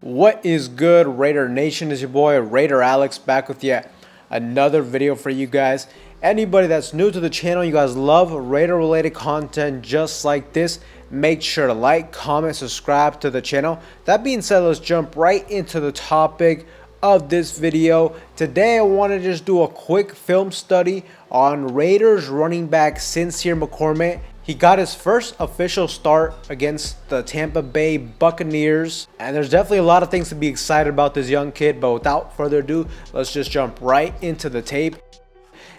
What is good, Raider Nation? Is your boy Raider Alex back with yet another video for you guys. Anybody that's new to the channel, you guys love Raider related content just like this, make sure to like, comment, subscribe to the channel. That being said, let's jump right into the topic of this video. Today I want to just do a quick film study on Raiders running back Sincere McCormick. He got his first official start against the Tampa Bay Buccaneers, and there's definitely a lot of things to be excited about this young kid, but without further ado, let's just jump right into the tape.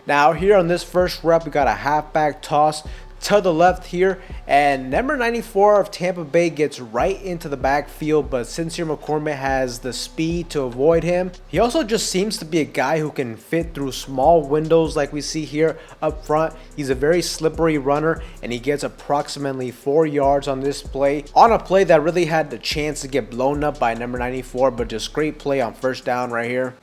Now here on this first rep, we got a halfback toss to the left here, and number 94 of Tampa Bay gets right into the backfield, but Sincere McCormick has the speed to avoid him. He also just seems to be a guy who can fit through small windows like we see here up front. He's a very slippery runner, and he gets approximately 4 yards on this play, on a play that really had the chance to get blown up by number 94, but just great play on first down right here.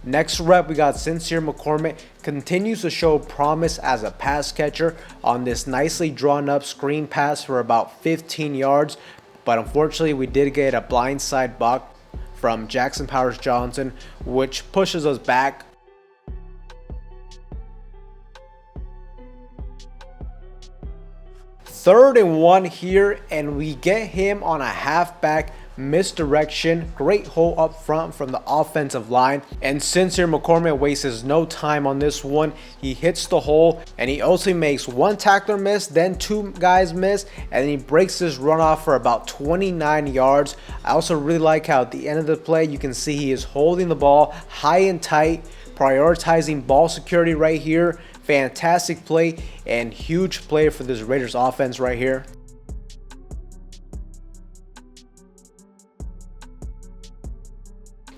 Next rep, we got Sincere McCormick continues to show promise as a pass catcher on this nicely drawn up screen pass for about 15 yards. But unfortunately, we did get a blindside block from Jackson Powers Johnson, which pushes us back. Third and 1 here, and we get him on a halfback misdirection. Great hole up front from the offensive line, and Sincere McCormick wastes no time on this one. He hits the hole, and he also makes one tackler miss, then two guys miss, and he breaks this run off for about 29 yards. I also really like how at the end of the play you can see he is holding the ball high and tight, prioritizing ball security right here. Fantastic play and huge play for this Raiders offense right here.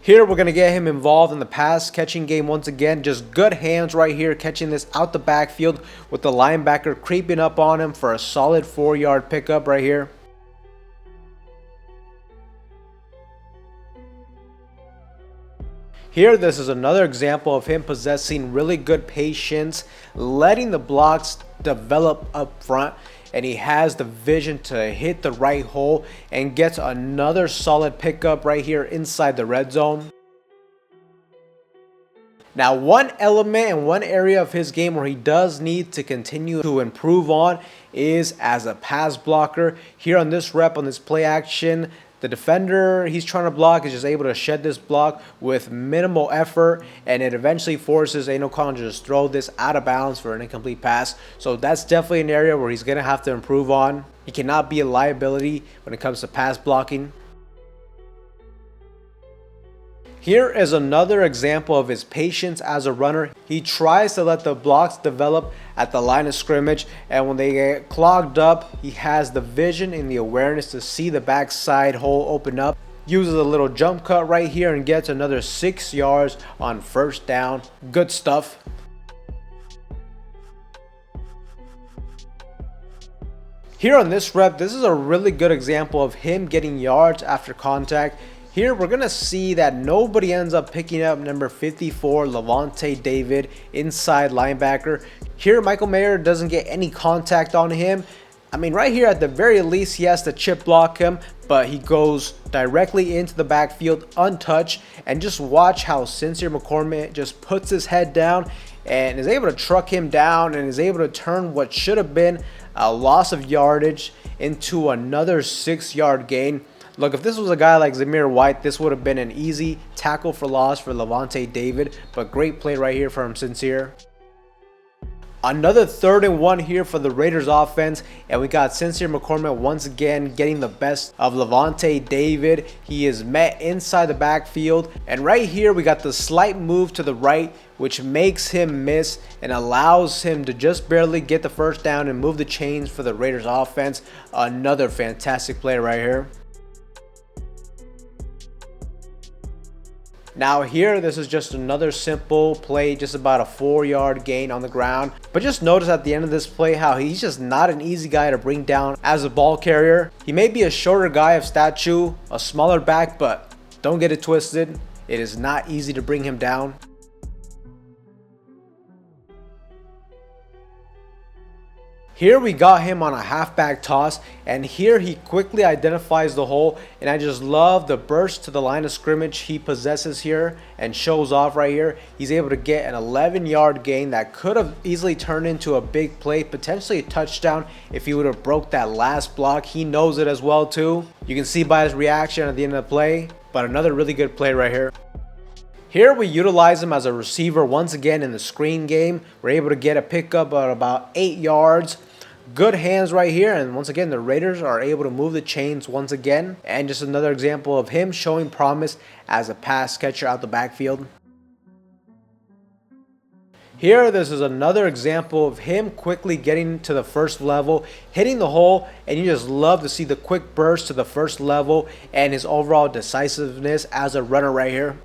Here we're going to get him involved in the pass catching game once again. Just good hands right here, catching this out the backfield with the linebacker creeping up on him for a solid 4-yard pickup right here. Here, this is another example of him possessing really good patience, letting the blocks develop up front, and he has the vision to hit the right hole and gets another solid pickup right here inside the red zone. Now, one element and one area of his game where he does need to continue to improve on is as a pass blocker. Here on this rep, on this play action, the defender he's trying to block is just able to shed this block with minimal effort, and it eventually forces Aiden O'Connell to just throw this out of bounds for an incomplete pass. So that's definitely an area where he's going to have to improve on. He cannot be a liability when it comes to pass blocking. Here is another example of his patience as a runner. He tries to let the blocks develop at the line of scrimmage, and when they get clogged up, he has the vision and the awareness to see the backside hole open up. Uses a little jump cut right here and gets another 6 yards on first down. Good stuff. Here on this rep, this is a really good example of him getting yards after contact. Here we're going to see that nobody ends up picking up number 54, Levante David, inside linebacker. Here Michael Mayer doesn't get any contact on him. I mean, right here at the very least he has to chip block him, but he goes directly into the backfield untouched. And just watch how Sincere McCormick just puts his head down and is able to truck him down and is able to turn what should have been a loss of yardage into another 6-yard gain. Look, if this was a guy like Zamir White, this would have been an easy tackle for loss for Levante David, but great play right here from Sincere. Another 3rd and 1 here for the Raiders offense, and we got Sincere McCormick once again getting the best of Levante David. He is met inside the backfield, and right here we got the slight move to the right, which makes him miss and allows him to just barely get the first down and move the chains for the Raiders offense. Another fantastic play right here. Now here, this is just another simple play, just about a 4-yard gain on the ground. But just notice at the end of this play how he's just not an easy guy to bring down as a ball carrier. He may be a shorter guy of stature, a smaller back, but don't get it twisted. It is not easy to bring him down. Here we got him on a halfback toss, and here he quickly identifies the hole, and I just love the burst to the line of scrimmage he possesses here and shows off right here. He's able to get an 11-yard gain that could have easily turned into a big play, potentially a touchdown if he would have broke that last block. He knows it as well too. You can see by his reaction at the end of the play, but another really good play right here. Here we utilize him as a receiver once again in the screen game. We're able to get a pickup at about 8 yards. Good hands right here, and once again the Raiders are able to move the chains once again, and just another example of him showing promise as a pass catcher out the backfield. Here, this is another example of him quickly getting to the first level, hitting the hole, and you just love to see the quick burst to the first level and his overall decisiveness as a runner right here.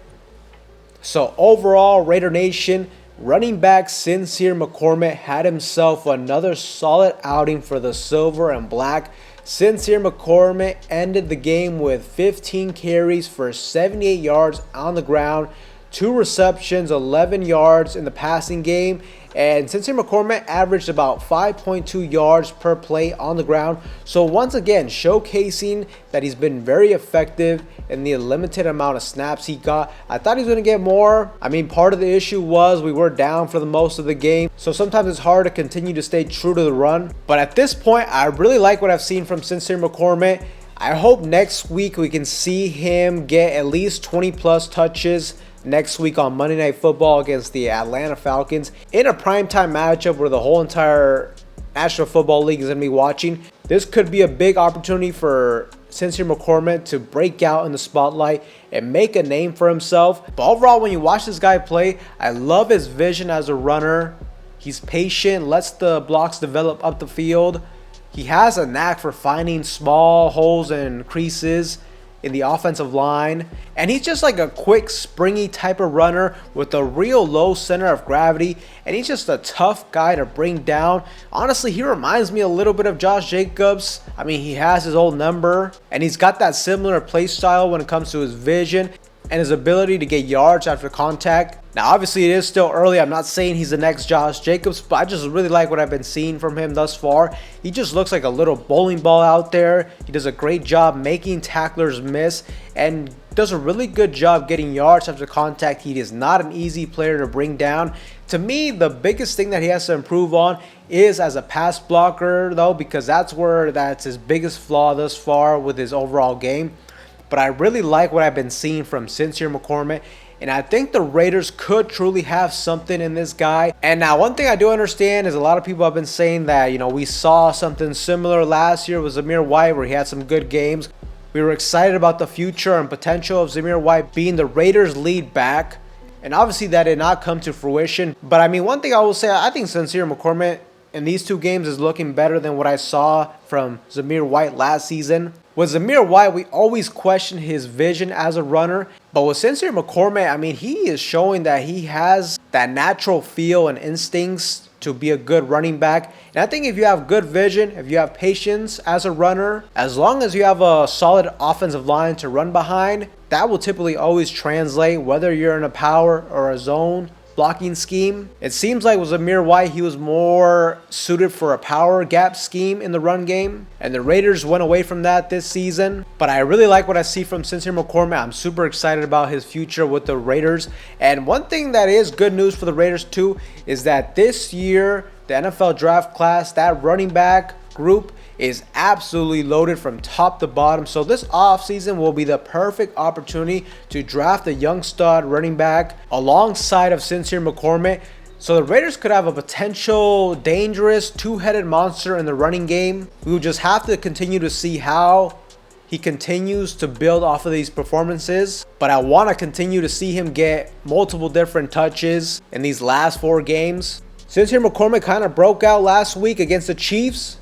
So overall, Raider Nation, running back Sincere McCormick had himself another solid outing for the silver and black. Sincere McCormick ended the game with 15 carries for 78 yards on the ground, 2 receptions, 11 yards in the passing game, and Sincere McCormick averaged about 5.2 yards per play on the ground. So once again, showcasing that he's been very effective in the limited amount of snaps he got. I thought he was going to get more. I mean, part of the issue was we were down for the most of the game, so sometimes it's hard to continue to stay true to the run. But at this point, I really like what I've seen from Sincere McCormick. I hope next week we can see him get at least 20 plus touches next week on Monday Night Football against the Atlanta Falcons in a primetime matchup where the whole entire National Football League is going to be watching. This could be a big opportunity for Sincere McCormick to break out in the spotlight and make a name for himself. But overall, when you watch this guy play, I love his vision as a runner. He's patient, lets the blocks develop up the field. He has a knack for finding small holes and creases in the offensive line, and he's just like a quick, springy type of runner with a real low center of gravity, and he's just a tough guy to bring down. Honestly, he reminds me a little bit of Josh Jacobs. I mean, he has his old number, and he's got that similar play style when it comes to his vision and his ability to get yards after contact. Now, obviously, it is still early. I'm not saying he's the next Josh Jacobs, but I just really like what I've been seeing from him thus far. He just looks like a little bowling ball out there. He does a great job making tacklers miss and does a really good job getting yards after contact. He is not an easy player to bring down. To me, the biggest thing that he has to improve on is as a pass blocker, though, because that's his biggest flaw thus far with his overall game. But I really like what I've been seeing from Sincere McCormick, and I think the Raiders could truly have something in this guy. And now, one thing I do understand is a lot of people have been saying that, we saw something similar last year with Zamir White where he had some good games. We were excited about the future and potential of Zamir White being the Raiders' lead back, and obviously that did not come to fruition. But I mean, one thing I will say, I think Sincere McCormick in these 2 games is looking better than what I saw from Zamir White last season. With Zamir White, we always question his vision as a runner. But with Sincere McCormick, I mean, he is showing that he has that natural feel and instincts to be a good running back. And I think if you have good vision, if you have patience as a runner, as long as you have a solid offensive line to run behind, that will typically always translate whether you're in a power or a zone blocking scheme. It seems like with Zamir White, he was more suited for a power gap scheme in the run game, and the Raiders went away from that this season. But I really like what I see from Sincere McCormick. I'm super excited about his future with the Raiders. And one thing that is good news for the Raiders too is that this year, the NFL draft class, that running back group is absolutely loaded from top to bottom. So this offseason will be the perfect opportunity to draft a young stud running back alongside of Sincere McCormick. So the Raiders could have a potential dangerous 2-headed monster in the running game. We will just have to continue to see how he continues to build off of these performances. But I want to continue to see him get multiple different touches in these last 4 games. Sincere McCormick kind of broke out last week against the Chiefs,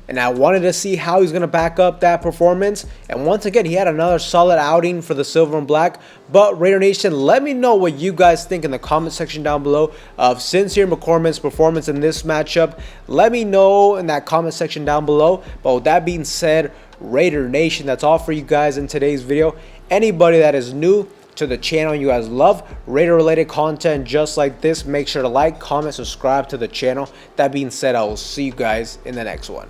and I wanted to see how he's going to back up that performance. And once again, he had another solid outing for the Silver and Black. But Raider Nation, let me know what you guys think in the comment section down below of Sincere McCormick's performance in this matchup. Let me know in that comment section down below. But with that being said, Raider Nation, that's all for you guys in today's video. Anybody that is new to the channel. You guys love Raider related content just like this. Make sure to like, comment, subscribe to the channel. That being said, I will see you guys in the next one.